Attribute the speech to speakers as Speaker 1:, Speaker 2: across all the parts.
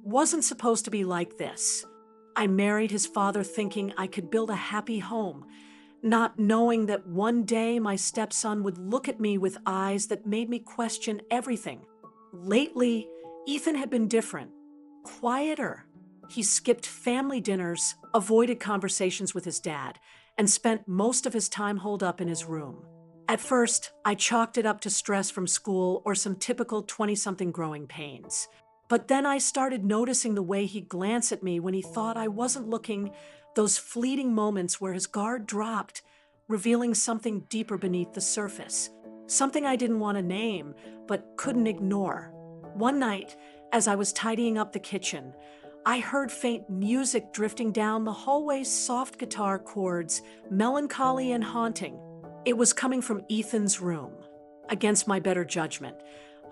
Speaker 1: wasn't supposed to be like this. I married his father thinking I could build a happy home, not knowing that one day my stepson would look at me with eyes that made me question everything. Lately, Ethan had been different, quieter. He skipped family dinners, avoided conversations with his dad, and spent most of his time holed up in his room. At first, I chalked it up to stress from school or some typical 20-something growing pains. But then I started noticing the way he'd glance at me when he thought I wasn't looking, those fleeting moments where his guard dropped, revealing something deeper beneath the surface. Something I didn't want to name, but couldn't ignore. One night, as I was tidying up the kitchen, I heard faint music drifting down the hallway's soft guitar chords, melancholy and haunting. It was coming from Ethan's room. Against my better judgment,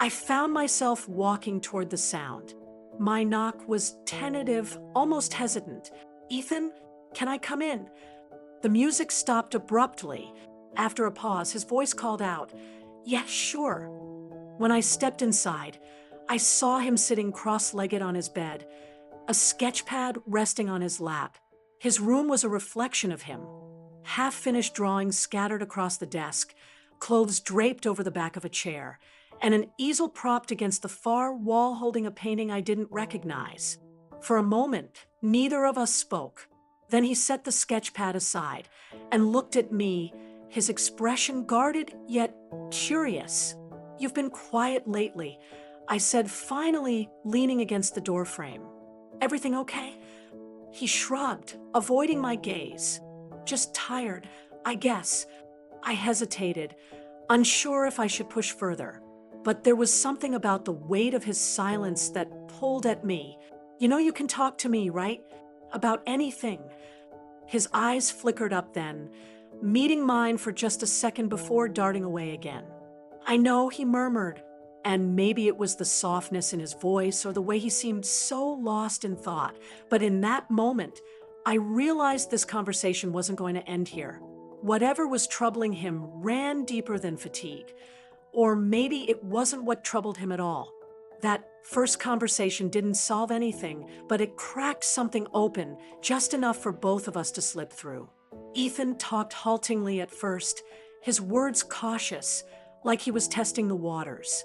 Speaker 1: I found myself walking toward the sound. My knock was tentative, almost hesitant. "Ethan, can I come in?" The music stopped abruptly. After a pause, his voice called out, "Yes, sure." When I stepped inside, I saw him sitting cross-legged on his bed, a sketch pad resting on his lap. His room was a reflection of him. Half-finished drawings scattered across the desk, clothes draped over the back of a chair, and an easel propped against the far wall holding a painting I didn't recognize. For a moment, neither of us spoke. Then he set the sketch pad aside and looked at me, his expression guarded yet curious. "You've been quiet lately," I said, finally leaning against the doorframe. "Everything okay?" He shrugged, avoiding my gaze. "Just tired, I guess." I hesitated, unsure if I should push further. But there was something about the weight of his silence that pulled at me. "You know you can talk to me, right? About anything." His eyes flickered up then, meeting mine for just a second before darting away again. "I know," he murmured, and maybe it was the softness in his voice or the way he seemed so lost in thought, but in that moment, I realized this conversation wasn't going to end here. Whatever was troubling him ran deeper than fatigue. Or maybe it wasn't what troubled him at all. That first conversation didn't solve anything, but it cracked something open, just enough for both of us to slip through. Ethan talked haltingly at first, his words cautious, like he was testing the waters.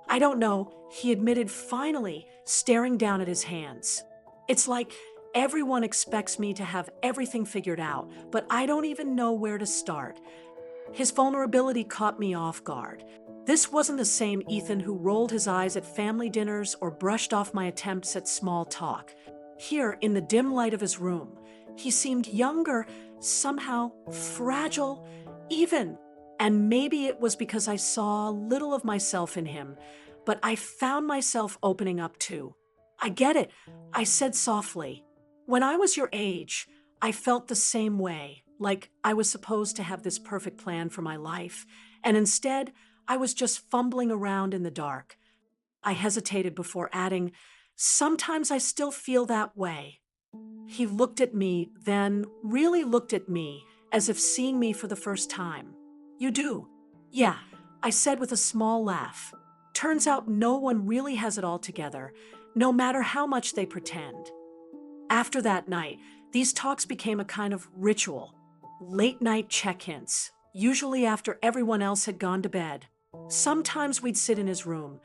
Speaker 1: "I don't know," he admitted finally, staring down at his hands. "It's like everyone expects me to have everything figured out, but I don't even know where to start." His vulnerability caught me off guard. This wasn't the same Ethan who rolled his eyes at family dinners or brushed off my attempts at small talk. Here, in the dim light of his room, he seemed younger, somehow fragile, even. And maybe it was because I saw little of myself in him, but I found myself opening up too. "I get it," I said softly. "When I was your age, I felt the same way, like I was supposed to have this perfect plan for my life, and instead, I was just fumbling around in the dark." I hesitated before adding, "Sometimes I still feel that way." He looked at me, then really looked at me, as if seeing me for the first time. "You do?" "Yeah," I said with a small laugh. "Turns out no one really has it all together, no matter how much they pretend." After that night, these talks became a kind of ritual. Late-night check-ins, usually after everyone else had gone to bed. Sometimes we'd sit in his room.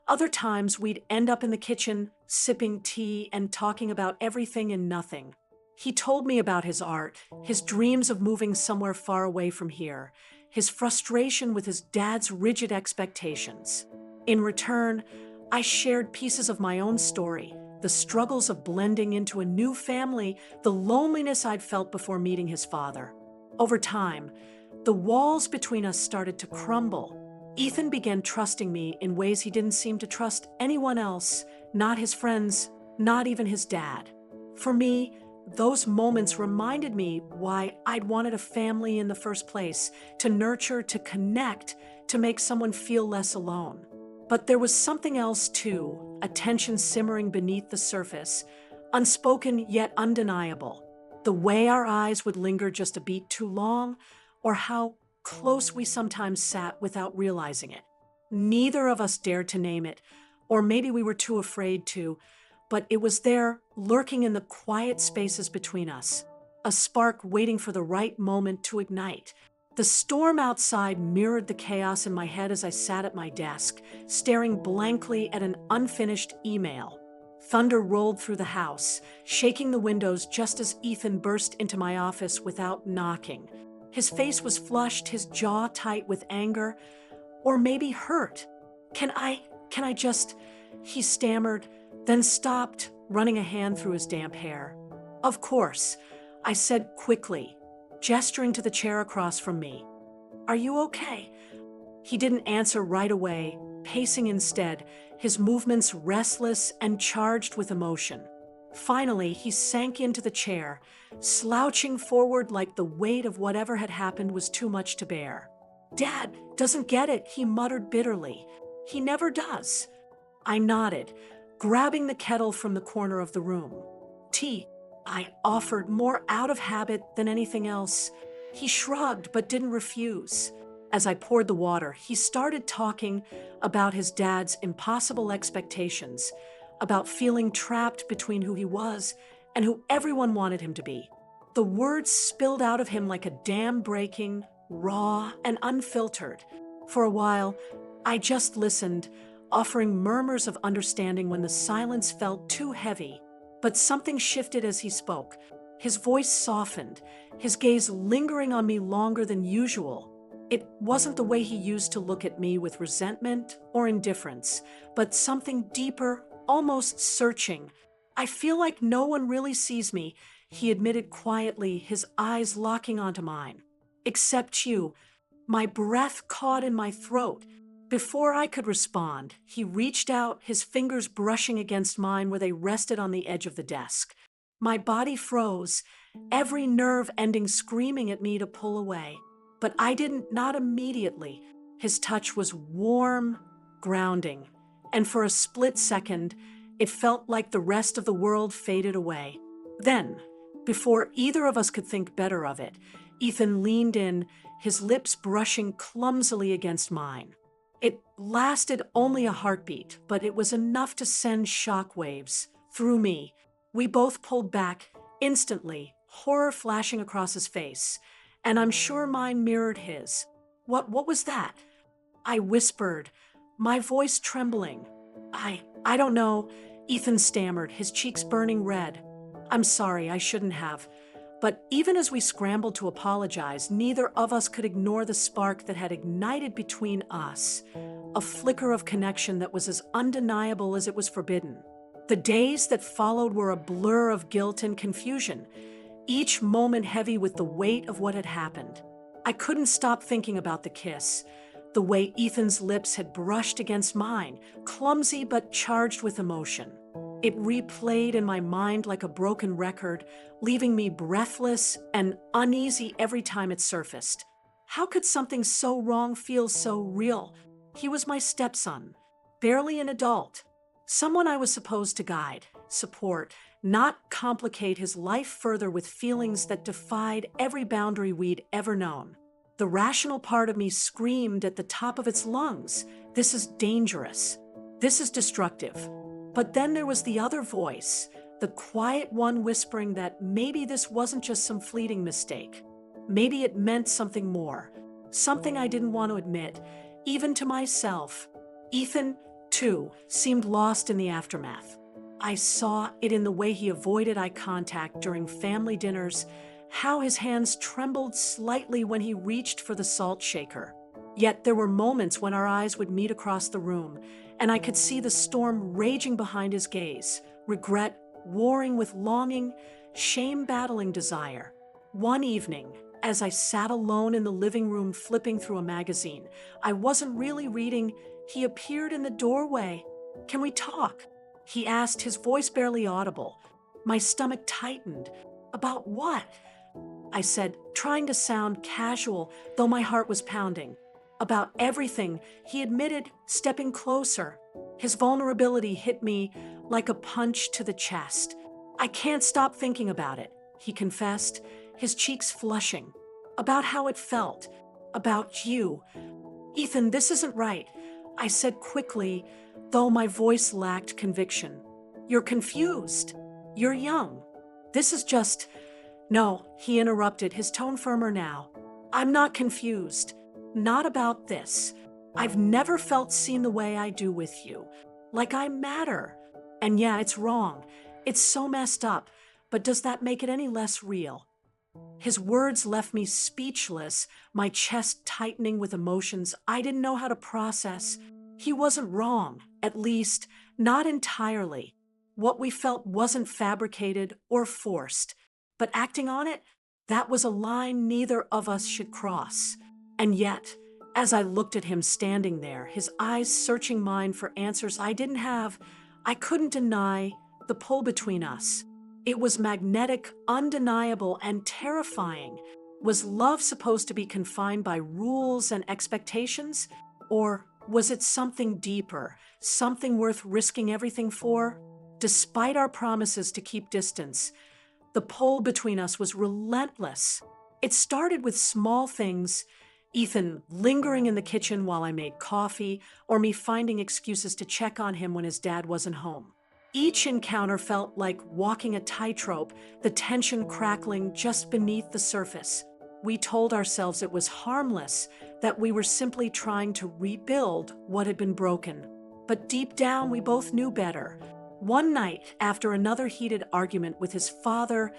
Speaker 1: Other times we'd end up in the kitchen, sipping tea and talking about everything and nothing. He told me about his art, his dreams of moving somewhere far away from here, his frustration with his dad's rigid expectations. In return, I shared pieces of my own story, the struggles of blending into a new family, the loneliness I'd felt before meeting his father. Over time, the walls between us started to crumble. Ethan began trusting me in ways he didn't seem to trust anyone else, not his friends, not even his dad. For me, those moments reminded me why I'd wanted a family in the first place, to nurture, to connect, to make someone feel less alone. But there was something else too, a tension simmering beneath the surface, unspoken yet undeniable. The way our eyes would linger just a beat too long, or how close we sometimes sat without realizing it. Neither of us dared to name it, or maybe we were too afraid to, but it was there, lurking in the quiet spaces between us, a spark waiting for the right moment to ignite. The storm outside mirrored the chaos in my head as I sat at my desk, staring blankly at an unfinished email. Thunder rolled through the house, shaking the windows just as Ethan burst into my office without knocking. His face was flushed, his jaw tight with anger, or maybe hurt. Can I just, he stammered, then stopped, running a hand through his damp hair. Of course, I said quickly, gesturing to the chair across from me. Are you okay? He didn't answer right away, pacing instead, his movements restless and charged with emotion. Finally, he sank into the chair, slouching forward like the weight of whatever had happened was too much to bear. Dad doesn't get it, he muttered bitterly. He never does. I nodded, grabbing the kettle from the corner of the room. Tea, I offered, more out of habit than anything else. He shrugged but didn't refuse. As I poured the water, he started talking about his dad's impossible expectations, about feeling trapped between who he was and who everyone wanted him to be. The words spilled out of him like a dam breaking, raw and unfiltered. For a while, I just listened, offering murmurs of understanding when the silence felt too heavy. But something shifted as he spoke. His voice softened, his gaze lingering on me longer than usual. It wasn't the way he used to look at me with resentment or indifference, but something deeper, almost searching. I feel like no one really sees me, he admitted quietly, his eyes locking onto mine. Except you. My breath caught in my throat. Before I could respond, he reached out, his fingers brushing against mine where they rested on the edge of the desk. My body froze, every nerve ending screaming at me to pull away. But I didn't, not immediately. His touch was warm, grounding, and for a split second, it felt like the rest of the world faded away. Then, before either of us could think better of it, Ethan leaned in, his lips brushing clumsily against mine. It lasted only a heartbeat, but it was enough to send shockwaves through me. We both pulled back instantly, horror flashing across his face, and I'm sure mine mirrored his. What was that? I whispered, my voice trembling. I don't know, Ethan stammered, his cheeks burning red. I'm sorry, I shouldn't have. But even as we scrambled to apologize, neither of us could ignore the spark that had ignited between us, a flicker of connection that was as undeniable as it was forbidden. The days that followed were a blur of guilt and confusion, each moment heavy with the weight of what had happened. I couldn't stop thinking about the kiss, the way Ethan's lips had brushed against mine, clumsy but charged with emotion. It replayed in my mind like a broken record, leaving me breathless and uneasy every time it surfaced. How could something so wrong feel so real? He was my stepson, barely an adult, someone I was supposed to guide, support, not complicate his life further with feelings that defied every boundary we'd ever known. The rational part of me screamed at the top of its lungs, this is dangerous. This is destructive. But then there was the other voice, the quiet one whispering that maybe this wasn't just some fleeting mistake. Maybe it meant something more, something I didn't want to admit, even to myself. Ethan, too, seemed lost in the aftermath. I saw it in the way he avoided eye contact during family dinners, how his hands trembled slightly when he reached for the salt shaker. Yet there were moments when our eyes would meet across the room, and I could see the storm raging behind his gaze, regret warring with longing, shame battling desire. One evening, as I sat alone in the living room flipping through a magazine, I wasn't really reading, he appeared in the doorway. Can we talk? He asked, his voice barely audible. My stomach tightened. About what? I said, trying to sound casual, though my heart was pounding. About everything, he admitted, stepping closer. His vulnerability hit me like a punch to the chest. I can't stop thinking about it, he confessed, his cheeks flushing. About how it felt. About you. Ethan, this isn't right, I said quickly, though my voice lacked conviction. You're confused. You're young. This is just... No, he interrupted, his tone firmer now. I'm not confused. Not about this. I've never felt seen the way I do with you. Like I matter. And yeah, it's wrong. It's so messed up. But does that make it any less real? His words left me speechless, my chest tightening with emotions I didn't know how to process. He wasn't wrong, at least, not entirely. What we felt wasn't fabricated or forced, but acting on it, that was a line neither of us should cross. And yet, as I looked at him standing there, his eyes searching mine for answers I didn't have, I couldn't deny the pull between us. It was magnetic, undeniable, and terrifying. Was love supposed to be confined by rules and expectations? Or was it something deeper, something worth risking everything for? Despite our promises to keep distance, the pull between us was relentless. It started with small things, Ethan lingering in the kitchen while I made coffee, or me finding excuses to check on him when his dad wasn't home. Each encounter felt like walking a tightrope, the tension crackling just beneath the surface. We told ourselves it was harmless, that we were simply trying to rebuild what had been broken. But deep down, we both knew better. One night, after another heated argument with his father,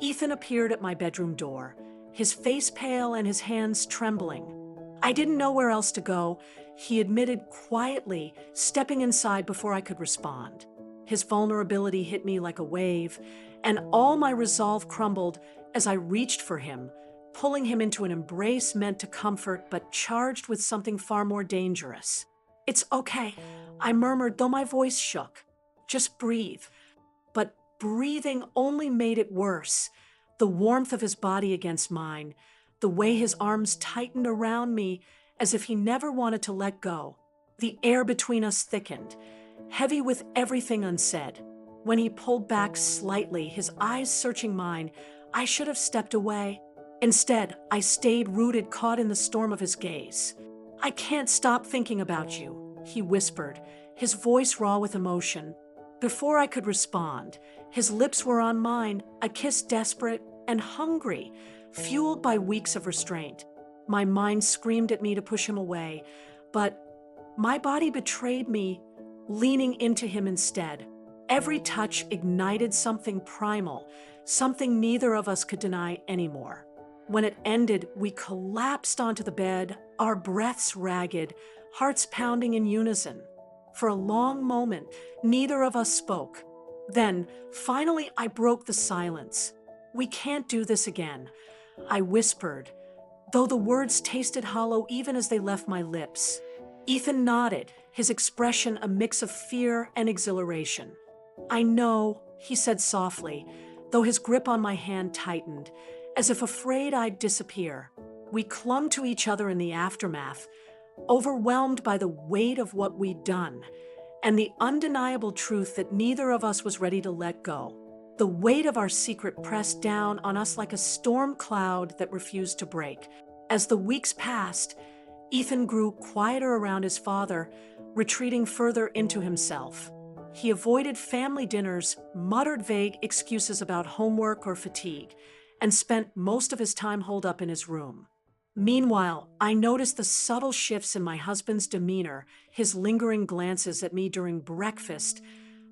Speaker 1: Ethan appeared at my bedroom door, his face pale and his hands trembling. I didn't know where else to go, he admitted quietly, stepping inside before I could respond. His vulnerability hit me like a wave, and all my resolve crumbled as I reached for him, pulling him into an embrace meant to comfort but charged with something far more dangerous. "It's okay," I murmured, though my voice shook. "Just breathe." But breathing only made it worse. The warmth of his body against mine, the way his arms tightened around me as if he never wanted to let go. The air between us thickened, heavy with everything unsaid. When he pulled back slightly, his eyes searching mine, I should have stepped away. Instead, I stayed rooted, caught in the storm of his gaze. "I can't stop thinking about you," he whispered, his voice raw with emotion. Before I could respond, his lips were on mine, a kiss desperate and hungry, fueled by weeks of restraint. My mind screamed at me to push him away, but my body betrayed me, leaning into him instead. Every touch ignited something primal, something neither of us could deny anymore. When it ended, we collapsed onto the bed, our breaths ragged, hearts pounding in unison. For a long moment, neither of us spoke. Then, finally, I broke the silence. "We can't do this again," I whispered, though the words tasted hollow even as they left my lips. Ethan nodded, his expression a mix of fear and exhilaration. "I know," he said softly, though his grip on my hand tightened, as if afraid I'd disappear. We clung to each other in the aftermath, overwhelmed by the weight of what we'd done, and the undeniable truth that neither of us was ready to let go. The weight of our secret pressed down on us like a storm cloud that refused to break. As the weeks passed, Ethan grew quieter around his father, retreating further into himself. He avoided family dinners, muttered vague excuses about homework or fatigue, and spent most of his time holed up in his room. Meanwhile, I noticed the subtle shifts in my husband's demeanor, his lingering glances at me during breakfast,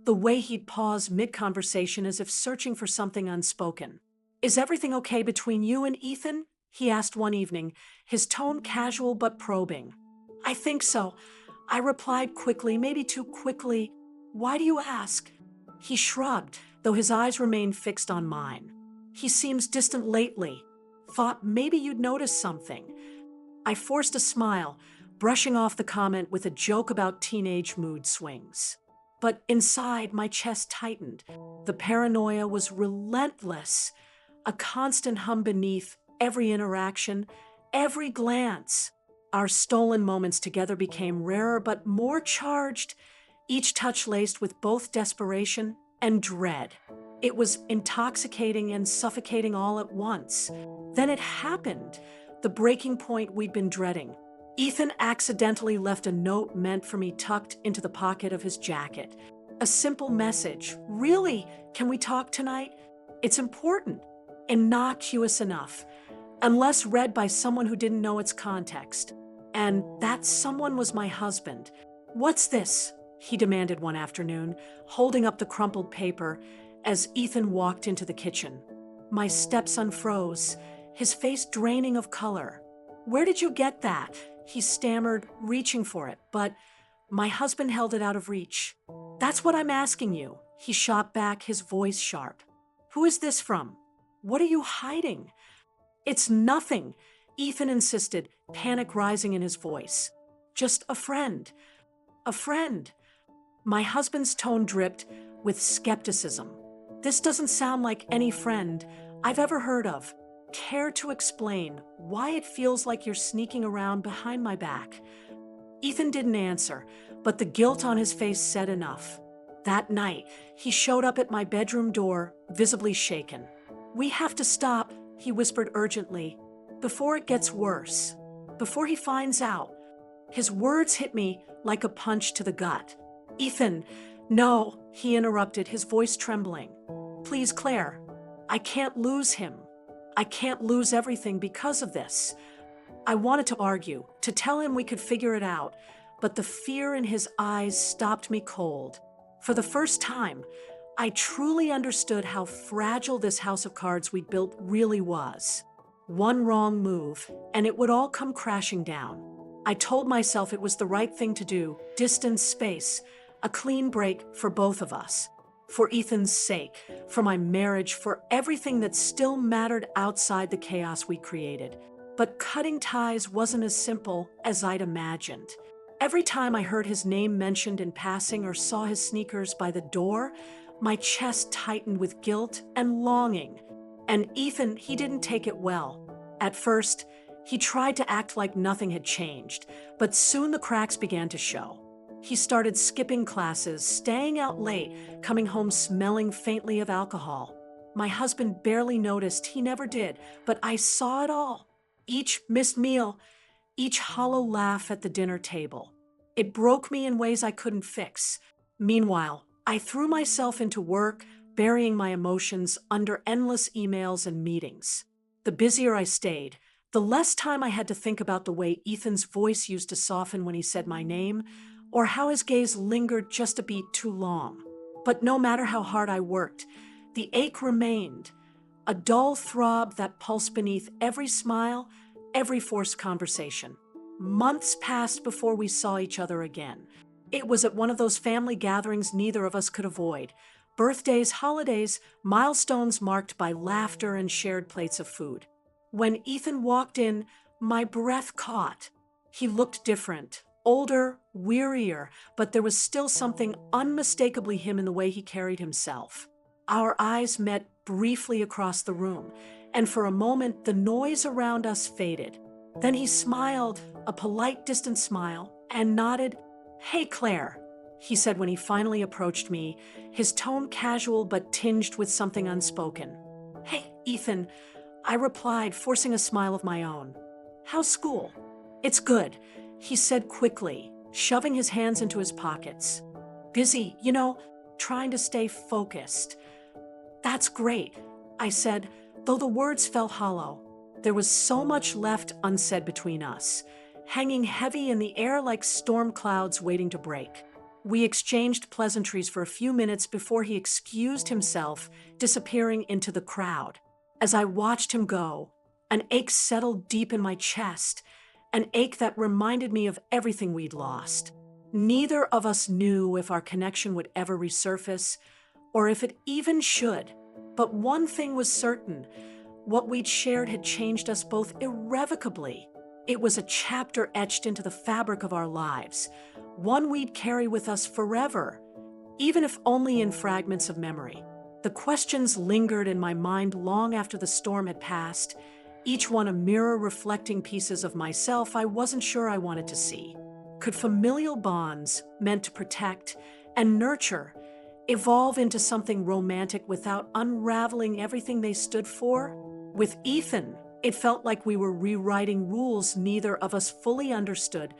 Speaker 1: the way he'd pause mid-conversation as if searching for something unspoken. "Is everything okay between you and Ethan?" he asked one evening, his tone casual but probing. "I think so," I replied quickly, maybe too quickly. "Why do you ask?" He shrugged, though his eyes remained fixed on mine. "He seems distant lately. Thought maybe you'd noticed something." I forced a smile, brushing off the comment with a joke about teenage mood swings. But inside, my chest tightened. The paranoia was relentless, a constant hum beneath every interaction, every glance. Our stolen moments together became rarer but more charged, each touch laced with both desperation and dread. It was intoxicating and suffocating all at once. Then it happened, the breaking point we'd been dreading. Ethan accidentally left a note meant for me tucked into the pocket of his jacket. A simple message. Really, can we talk tonight? It's important, innocuous enough, unless read by someone who didn't know its context. And that someone was my husband. "What's this?" he demanded one afternoon, holding up the crumpled paper as Ethan walked into the kitchen. My stepson froze, his face draining of color. "Where did you get that?" he stammered, reaching for it, but my husband held it out of reach. "That's what I'm asking you," he shot back, his voice sharp. "Who is this from? What are you hiding?" "It's nothing," Ethan insisted, panic rising in his voice. "Just a friend. A friend." My husband's tone dripped with skepticism. "This doesn't sound like any friend I've ever heard of. Care to explain why it feels like you're sneaking around behind my back?" Ethan didn't answer, but the guilt on his face said enough. That night, he showed up at my bedroom door, visibly shaken. "We have to stop," he whispered urgently, "before it gets worse, before he finds out." His words hit me like a punch to the gut. "Ethan, no," he interrupted, his voice trembling. "Please, Claire, I can't lose him. I can't lose everything because of this." I wanted to argue, to tell him we could figure it out, but the fear in his eyes stopped me cold. For the first time, I truly understood how fragile this house of cards we'd built really was. One wrong move, and it would all come crashing down. I told myself it was the right thing to do, distance, space, a clean break for both of us. For Ethan's sake, for my marriage, for everything that still mattered outside the chaos we created. But cutting ties wasn't as simple as I'd imagined. Every time I heard his name mentioned in passing or saw his sneakers by the door, my chest tightened with guilt and longing. And Ethan, he didn't take it well. At first, he tried to act like nothing had changed, but soon the cracks began to show. He started skipping classes, staying out late, coming home smelling faintly of alcohol. My husband barely noticed, he never did, but I saw it all. Each missed meal, each hollow laugh at the dinner table. It broke me in ways I couldn't fix. Meanwhile, I threw myself into work, burying my emotions under endless emails and meetings. The busier I stayed, the less time I had to think about the way Ethan's voice used to soften when he said my name, or how his gaze lingered just a beat too long. But no matter how hard I worked, the ache remained, a dull throb that pulsed beneath every smile, every forced conversation. Months passed before we saw each other again. It was at one of those family gatherings neither of us could avoid. Birthdays, holidays, milestones marked by laughter and shared plates of food. When Ethan walked in, my breath caught. He looked different, older, wearier, but there was still something unmistakably him in the way he carried himself. Our eyes met briefly across the room, and for a moment the noise around us faded. Then he smiled, a polite, distant smile, and nodded. "Hey, Claire," he said when he finally approached me, his tone casual but tinged with something unspoken. "Hey, Ethan," I replied, forcing a smile of my own. "How's school?" "It's good," he said quickly, shoving his hands into his pockets. "Busy, trying to stay focused." "That's great," I said, though the words felt hollow. There was so much left unsaid between us, hanging heavy in the air like storm clouds waiting to break. We exchanged pleasantries for a few minutes before he excused himself, disappearing into the crowd. As I watched him go, an ache settled deep in my chest, an ache that reminded me of everything we'd lost. Neither of us knew if our connection would ever resurface, or if it even should. But one thing was certain: what we'd shared had changed us both irrevocably. It was a chapter etched into the fabric of our lives, one we'd carry with us forever, even if only in fragments of memory. The questions lingered in my mind long after the storm had passed, each one a mirror reflecting pieces of myself I wasn't sure I wanted to see. Could familial bonds, meant to protect and nurture, evolve into something romantic without unraveling everything they stood for? With Ethan, it felt like we were rewriting rules neither of us fully understood,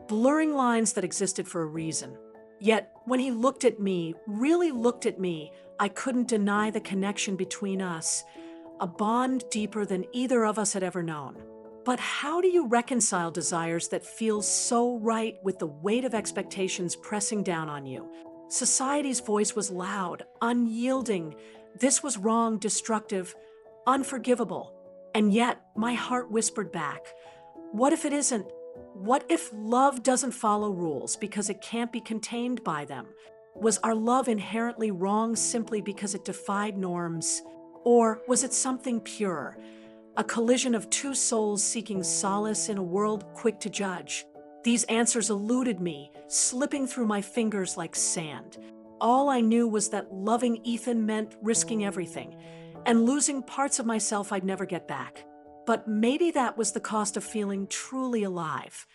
Speaker 1: blurring lines that existed for a reason. Yet, when he looked at me, really looked at me, I couldn't deny the connection between us, a bond deeper than either of us had ever known. But how do you reconcile desires that feel so right with the weight of expectations pressing down on you? Society's voice was loud, unyielding. This was wrong, destructive, unforgivable. And yet, my heart whispered back, what if it isn't? What if love doesn't follow rules because it can't be contained by them? Was our love inherently wrong simply because it defied norms? Or was it something pure, a collision of two souls seeking solace in a world quick to judge? These answers eluded me, slipping through my fingers like sand. All I knew was that loving Ethan meant risking everything, and losing parts of myself I'd never get back. But maybe that was the cost of feeling truly alive.